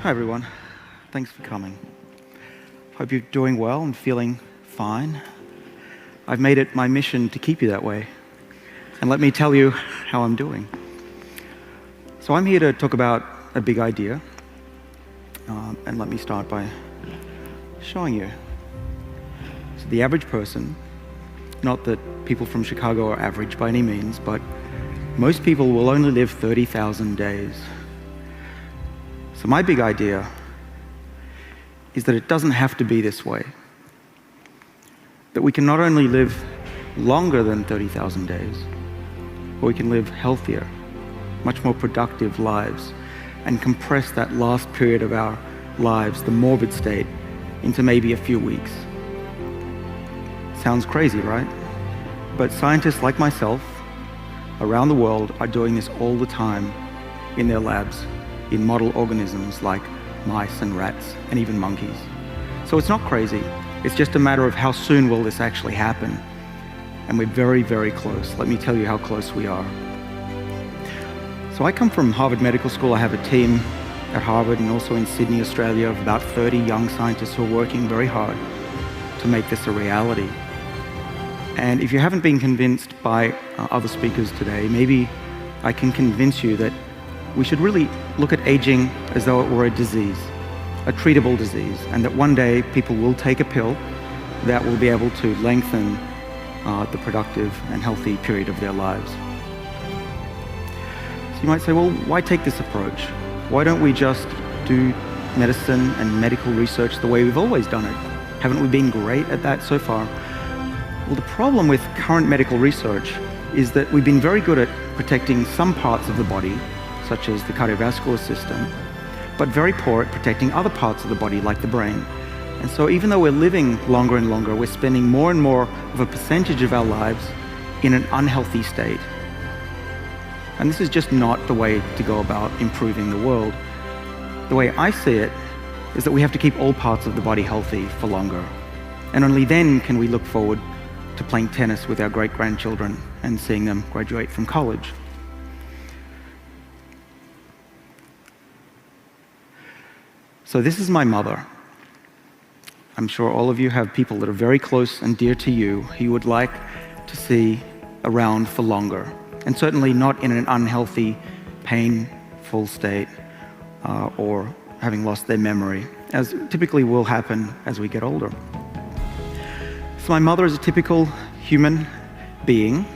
Hi everyone, thanks for coming. Hope you're doing well and feeling fine. I've made it my mission to keep you that way. And let me tell you how I'm doing. So I'm here to talk about a big idea. And let me start by showing you. So the average person, not that people from Chicago are average by any means, but most people will only live 30,000 days. So my big idea is that it doesn't have to be this way. That we can not only live longer than 30,000 days, but we can live healthier, much more productive lives, and compress that last period of our lives, the morbid state, into maybe a few weeks. Sounds crazy, right? But scientists like myself around the world are doing this all the time in their labs, in model organisms like mice and rats and even monkeys. So it's not crazy. It's just a matter of how soon will this actually happen. And we're very, very close. Let me tell you how close we are. So I come from Harvard Medical School. I have a team at Harvard and also in Sydney, Australia, of about 30 young scientists who are working very hard to make this a reality. And if you haven't been convinced by other speakers today, maybe I can convince you that we should really look at aging as though it were a disease, a treatable disease, and that one day people will take a pill that will be able to lengthen the productive and healthy period of their lives. So you might say, well, why take this approach? Why don't we just do medicine and medical research the way we've always done it? Haven't we been great at that so far? Well, the problem with current medical research is that we've been very good at protecting some parts of the body, such as the cardiovascular system, but very poor at protecting other parts of the body, like the brain. And so even though we're living longer and longer, we're spending more and more of a percentage of our lives in an unhealthy state. And this is just not the way to go about improving the world. The way I see it is that we have to keep all parts of the body healthy for longer. And only then can we look forward to playing tennis with our great-grandchildren and seeing them graduate from college. So this is my mother. I'm sure all of you have people that are very close and dear to you who you would like to see around for longer, and certainly not in an unhealthy, painful state or having lost their memory, as typically will happen as we get older. So my mother is a typical human being.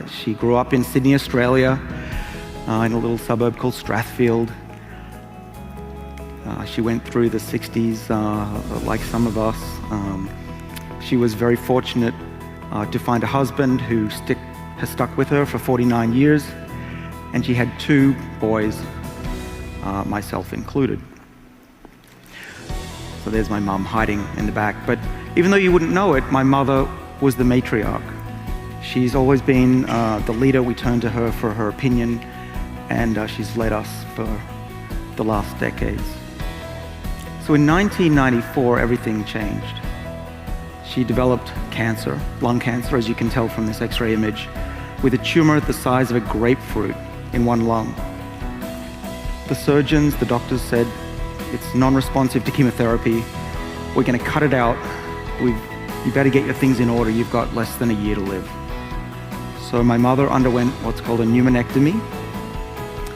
She grew up in Sydney, Australia, in a little suburb called Strathfield. She went through the 60s like some of us. She was very fortunate to find a husband who has stuck with her for 49 years, and she had 2 boys, myself included. So there's my mum hiding in the back. But even though you wouldn't know it, my mother was the matriarch. She's always been the leader. We turn to her for her opinion, and she's led us for the last decades. So in 1994, everything changed. She developed cancer, lung cancer, as you can tell from this X-ray image, with a tumor the size of a grapefruit in one lung. The surgeons, the doctors said, it's non-responsive to chemotherapy. We're going to cut it out. You better get your things in order. You've got less than a year to live. So my mother underwent what's called a pneumonectomy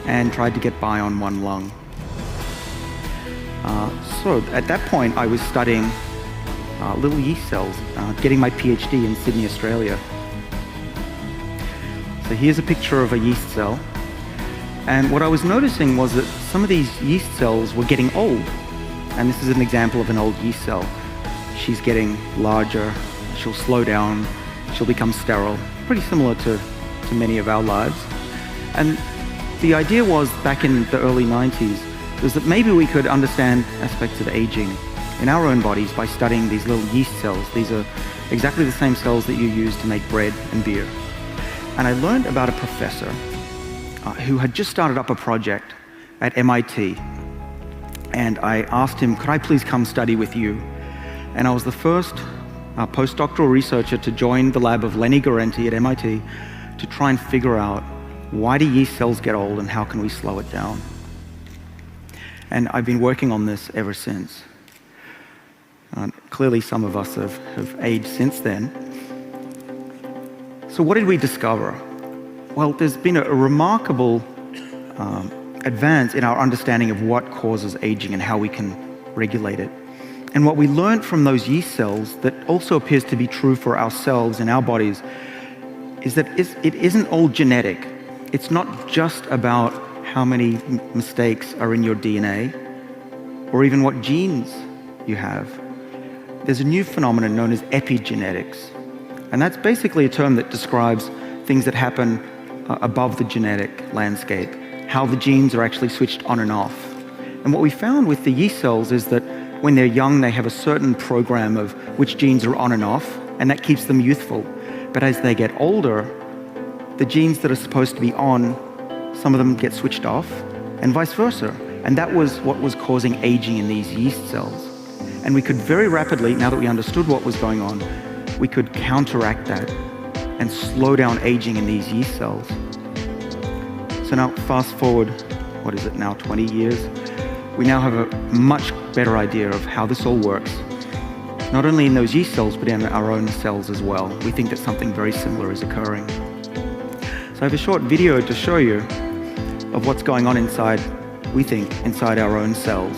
and tried to get by on one lung. So at that point, I was studying little yeast cells, getting my PhD in Sydney, Australia. So here's a picture of a yeast cell. And what I was noticing was that some of these yeast cells were getting old. And this is an example of an old yeast cell. She's getting larger, she'll slow down, she'll become sterile, pretty similar to many of our lives. And the idea was, back in the early 90s, was that maybe we could understand aspects of aging in our own bodies by studying these little yeast cells. These are exactly the same cells that you use to make bread and beer. And I learned about a professor who had just started up a project at MIT. And I asked him, could I please come study with you? And I was the first postdoctoral researcher to join the lab of Lenny Guarenti at MIT to try and figure out, why do yeast cells get old and how can we slow it down? And I've been working on this ever since. Clearly, some of us have aged since then. So what did we discover? Well, there's been a remarkable advance in our understanding of what causes aging and how we can regulate it. And what we learned from those yeast cells that also appears to be true for ourselves and our bodies is that it isn't all genetic. It's not just about how many mistakes are in your DNA or even what genes you have. There's a new phenomenon known as epigenetics. And that's basically a term that describes things that happen above the genetic landscape, how the genes are actually switched on and off. And what we found with the yeast cells is that when they're young, they have a certain program of which genes are on and off, and that keeps them youthful. But as they get older, the genes that are supposed to be on, some of them get switched off, and vice versa. And that was what was causing aging in these yeast cells. And we could very rapidly, now that we understood what was going on, we could counteract that and slow down aging in these yeast cells. So now fast forward, what is it now, 20 years? We now have a much better idea of how this all works, not only in those yeast cells, but in our own cells as well. We think that something very similar is occurring. So I have a short video to show you of what's going on inside, we think, inside our own cells.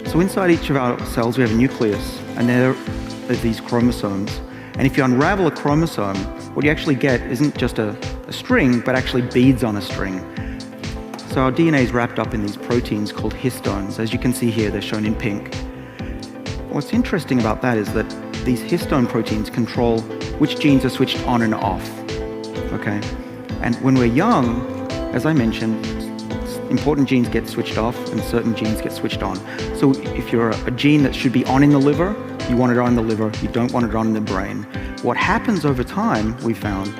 So inside each of our cells, we have a nucleus, and there are these chromosomes. And if you unravel a chromosome, what you actually get isn't just a string, but actually beads on a string. So our DNA is wrapped up in these proteins called histones. As you can see here, they're shown in pink. What's interesting about that is that these histone proteins control which genes are switched on and off. Okay? And when we're young, as I mentioned, important genes get switched off and certain genes get switched on. So if you're a gene that should be on in the liver, you want it on in the liver, you don't want it on in the brain. What happens over time, we found,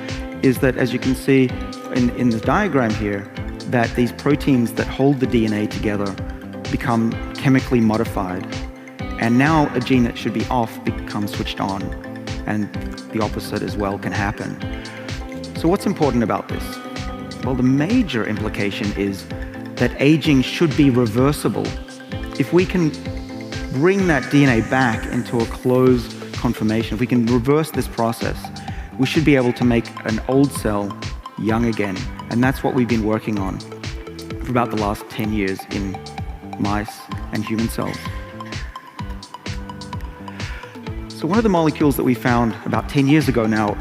is that, as you can see in the diagram here, that these proteins that hold the DNA together become chemically modified. And now a gene that should be off becomes switched on, and the opposite as well can happen. So what's important about this? Well, the major implication is that aging should be reversible. If we can bring that DNA back into a closed conformation, if we can reverse this process, we should be able to make an old cell young again. And that's what we've been working on for about the last 10 years in mice and human cells. So one of the molecules that we found about 10 years ago now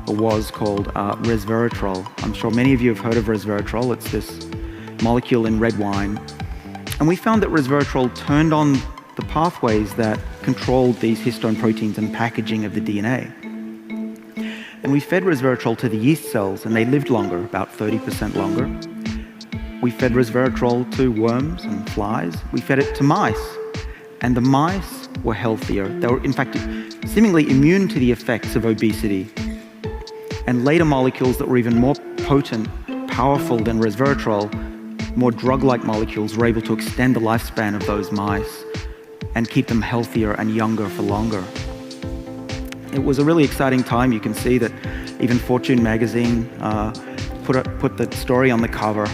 was called resveratrol. I'm sure many of you have heard of resveratrol. It's this molecule in red wine. And we found that resveratrol turned on the pathways that controlled these histone proteins and packaging of the DNA. And we fed resveratrol to the yeast cells, and they lived longer, about 30% longer. We fed resveratrol to worms and flies. We fed it to mice, and the mice were healthier. They were, in fact, seemingly immune to the effects of obesity. And later molecules that were even more potent, powerful than resveratrol, more drug-like molecules, were able to extend the lifespan of those mice and keep them healthier and younger for longer. It was a really exciting time. You can see that even Fortune magazine put the story on the cover.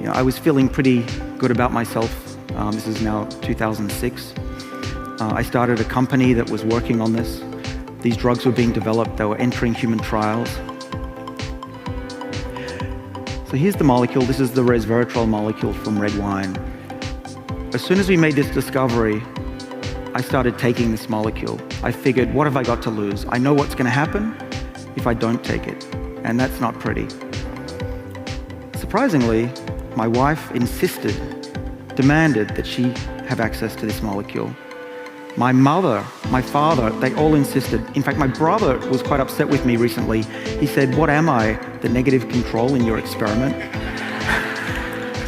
You know, I was feeling pretty good about myself. This is now 2006. I started a company that was working on this. These drugs were being developed. They were entering human trials. So here's the molecule. This is the resveratrol molecule from red wine. As soon as we made this discovery, I started taking this molecule. I figured, what have I got to lose? I know what's going to happen if I don't take it, and that's not pretty. Surprisingly, my wife demanded that she have access to this molecule. My mother, my father, they all insisted. In fact, my brother was quite upset with me recently. He said, what am I, the negative control in your experiment?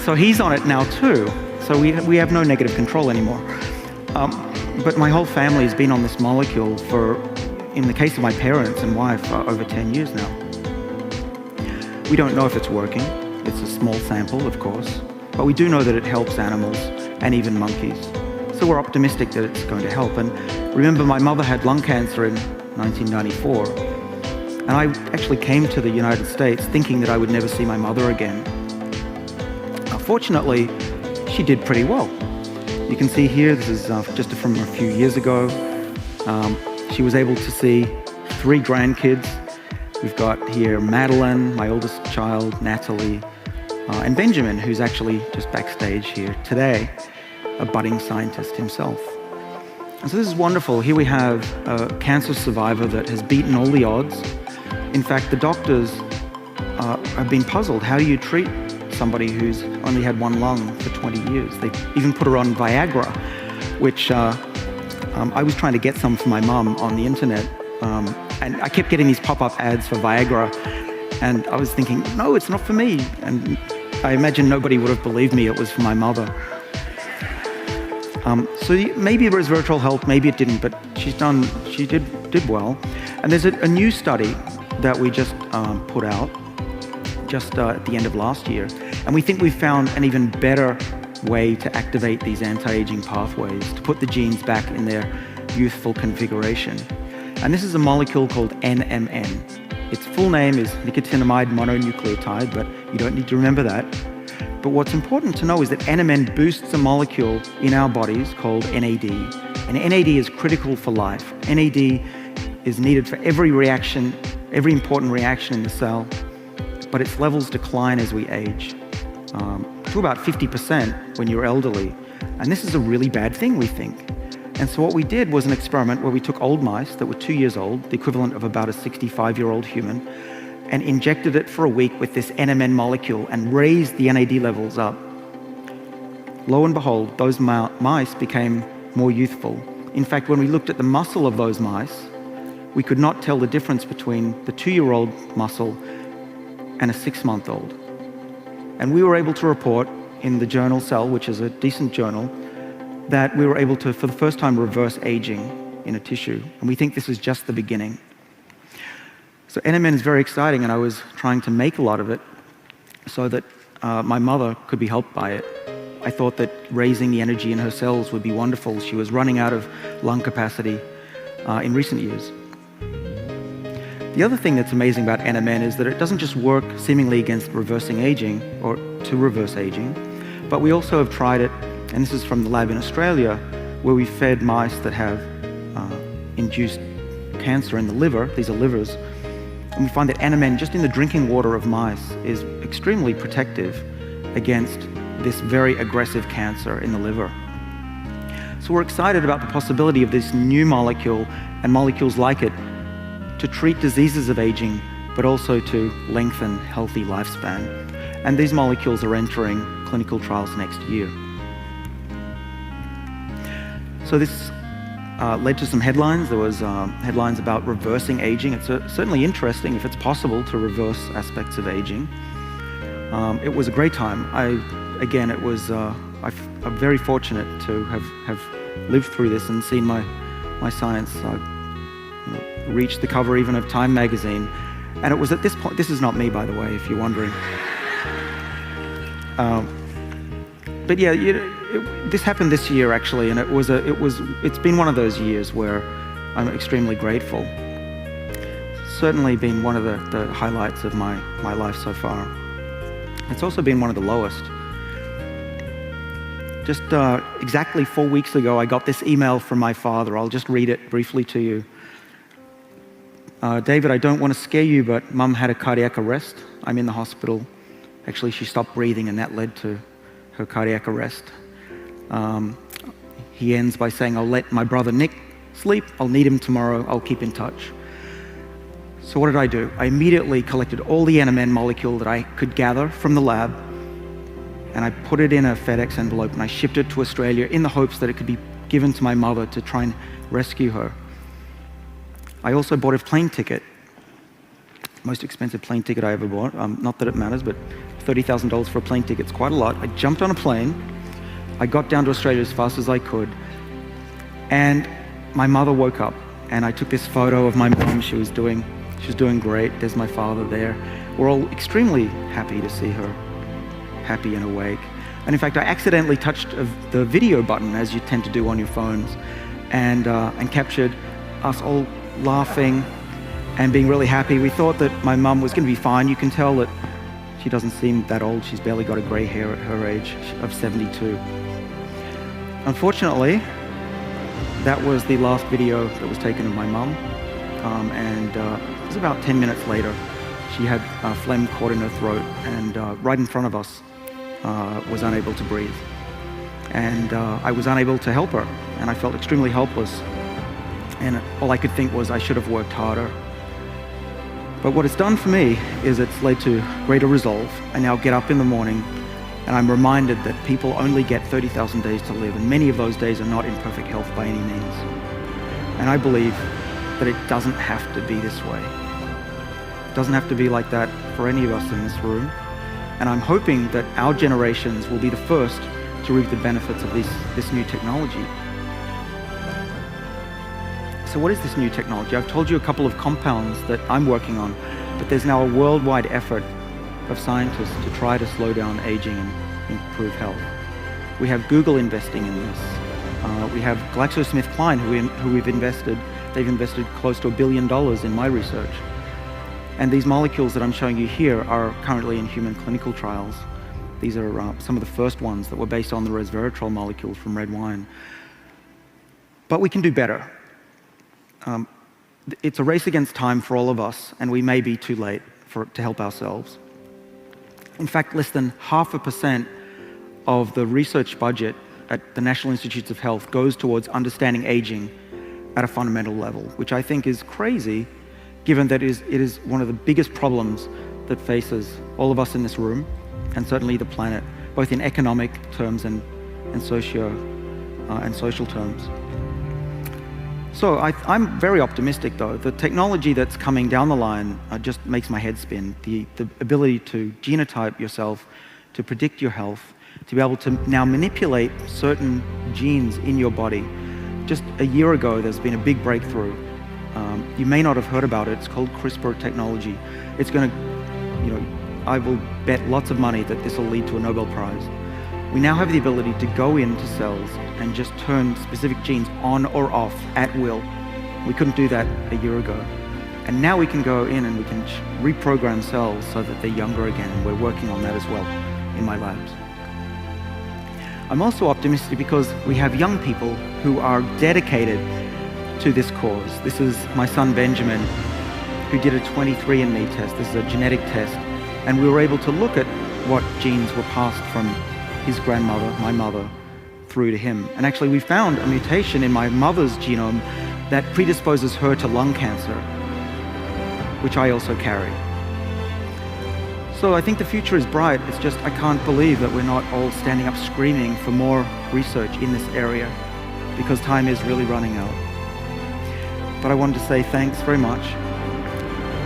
So he's on it now too. So we have no negative control anymore. But my whole family has been on this molecule for, in the case of my parents and wife, over 10 years now. We don't know if it's working. It's a small sample, of course. But we do know that it helps animals and even monkeys. So we're optimistic that it's going to help. And remember, my mother had lung cancer in 1994. And I actually came to the United States thinking that I would never see my mother again. Fortunately, she did pretty well. You can see here, this is just from a few years ago. She was able to see 3 grandkids. We've got here Madeline, my oldest child, Natalie, and Benjamin, who's actually just backstage here today, a budding scientist himself. And so this is wonderful. Here we have a cancer survivor that has beaten all the odds. In fact, the doctors have been puzzled. How do you treat somebody who's only had 1 lung for 20 years? They even put her on Viagra, which I was trying to get some for my mum on the internet. And I kept getting these pop-up ads for Viagra. And I was thinking, no, it's not for me. And I imagine nobody would have believed me it was for my mother. So maybe it was virtual help, maybe it didn't, but she did well. And there's a new study that we just put out just at the end of last year. And we think we've found an even better way to activate these anti-aging pathways, to put the genes back in their youthful configuration. And this is a molecule called NMN. Its full name is nicotinamide mononucleotide, but you don't need to remember that. But what's important to know is that NMN boosts a molecule in our bodies called NAD. And NAD is critical for life. NAD is needed for every reaction, every important reaction in the cell, but its levels decline as we age, to about 50% when you're elderly. And this is a really bad thing, we think. And so what we did was an experiment where we took old mice that were 2 years old, the equivalent of about a 65-year-old human, and injected it for a week with this NMN molecule and raised the NAD levels up. Lo and behold, those mice became more youthful. In fact, when we looked at the muscle of those mice, we could not tell the difference between the 2-year-old muscle and a 6-month-old. And we were able to report in the journal Cell, which is a decent journal, that we were able to, for the first time, reverse aging in a tissue. And we think this is just the beginning. So NMN is very exciting, and I was trying to make a lot of it so that my mother could be helped by it. I thought that raising the energy in her cells would be wonderful. She was running out of lung capacity in recent years. The other thing that's amazing about NMN is that it doesn't just work seemingly against reversing aging or to reverse aging, but we also have tried it, and this is from the lab in Australia, where we fed mice that have induced cancer in the liver. These are livers. And we find that NMN, just in the drinking water of mice, is extremely protective against this very aggressive cancer in the liver. So we're excited about the possibility of this new molecule and molecules like it to treat diseases of aging, but also to lengthen healthy lifespan. And these molecules are entering clinical trials next year. So this led to some headlines. There was headlines about reversing aging. It's certainly interesting if it's possible to reverse aspects of aging. It was a great time. I'm very fortunate to have lived through this and seen my science reach the cover even of Time magazine. And it was at this point, this is not me, by the way, if you're wondering. But yeah, this happened this year actually, and it's been one of those years where I'm extremely grateful. Certainly been one of the highlights of my life so far. It's also been one of the lowest. Just exactly 4 weeks ago, I got this email from my father. I'll just read it briefly to you. David, I don't want to scare you, but Mum had a cardiac arrest. I'm in the hospital. Actually, she stopped breathing, and that led to her cardiac arrest. He ends by saying, I'll let my brother Nick sleep. I'll need him tomorrow. I'll keep in touch. So what did I do? I immediately collected all the NMN molecule that I could gather from the lab, and I put it in a FedEx envelope, and I shipped it to Australia in the hopes that it could be given to my mother to try and rescue her. I also bought a plane ticket, most expensive plane ticket I ever bought. Not that it matters, but $30,000 for a plane ticket is quite a lot. I jumped on a plane. I got down to Australia as fast as I could, and my mother woke up, and I took this photo of my mom. She was doing great. There's my father there. We're all extremely happy to see her happy and awake. And in fact, I accidentally touched the video button, as you tend to do on your phones, and captured us all laughing and being really happy. We thought that my mum was going to be fine. You can tell that She doesn't seem that old. She's barely got a gray hair at her age of 72. Unfortunately, that was the last video that was taken of my mum, and it was about 10 minutes later. She had phlegm caught in her throat, and right in front of us was unable to breathe. And I was unable to help her, and I felt extremely helpless. And all I could think was I should have worked harder. But what it's done for me is it's led to greater resolve. I now get up in the morning and I'm reminded that people only get 30,000 days to live, and many of those days are not in perfect health by any means. And I believe that it doesn't have to be this way. It doesn't have to be like that for any of us in this room. And I'm hoping that our generations will be the first to reap the benefits of this new technology. So what is this new technology? I've told you a couple of compounds that I'm working on, but there's now a worldwide effort of scientists to try to slow down aging and improve health. We have Google investing in this. We have GlaxoSmithKline, they've invested close to $1 billion in my research. And these molecules that I'm showing you here are currently in human clinical trials. These are some of the first ones that were based on the resveratrol molecules from red wine. But we can do better. It's a race against time for all of us, and we may be too late to help ourselves. In fact, less than 0.5% of the research budget at the National Institutes of Health goes towards understanding aging at a fundamental level, which I think is crazy, given that it is one of the biggest problems that faces all of us in this room, and certainly the planet, both in economic terms and social terms. So I'm very optimistic, though. The technology that's coming down the line just makes my head spin. The ability to genotype yourself, to predict your health, to be able to now manipulate certain genes in your body. Just a year ago, there's been a big breakthrough. You may not have heard about it. It's called CRISPR technology. It's going to, I will bet lots of money that this will lead to a Nobel Prize. We now have the ability to go into cells and just turn specific genes on or off at will. We couldn't do that a year ago. And now we can go in and we can reprogram cells so that they're younger again, and we're working on that as well in my labs. I'm also optimistic because we have young people who are dedicated to this cause. This is my son Benjamin, who did a 23andMe test. This is a genetic test. And we were able to look at what genes were passed from his grandmother, my mother, through to him. And actually we found a mutation in my mother's genome that predisposes her to lung cancer, which I also carry. So I think the future is bright. It's just I can't believe that we're not all standing up screaming for more research in this area, because time is really running out. But I wanted to say thanks very much.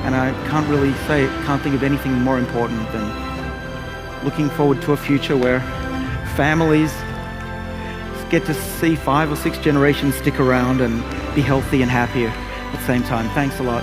And I can't think of anything more important than looking forward to a future where families get to see 5 or 6 generations stick around and be healthy and happy at the same time. Thanks a lot.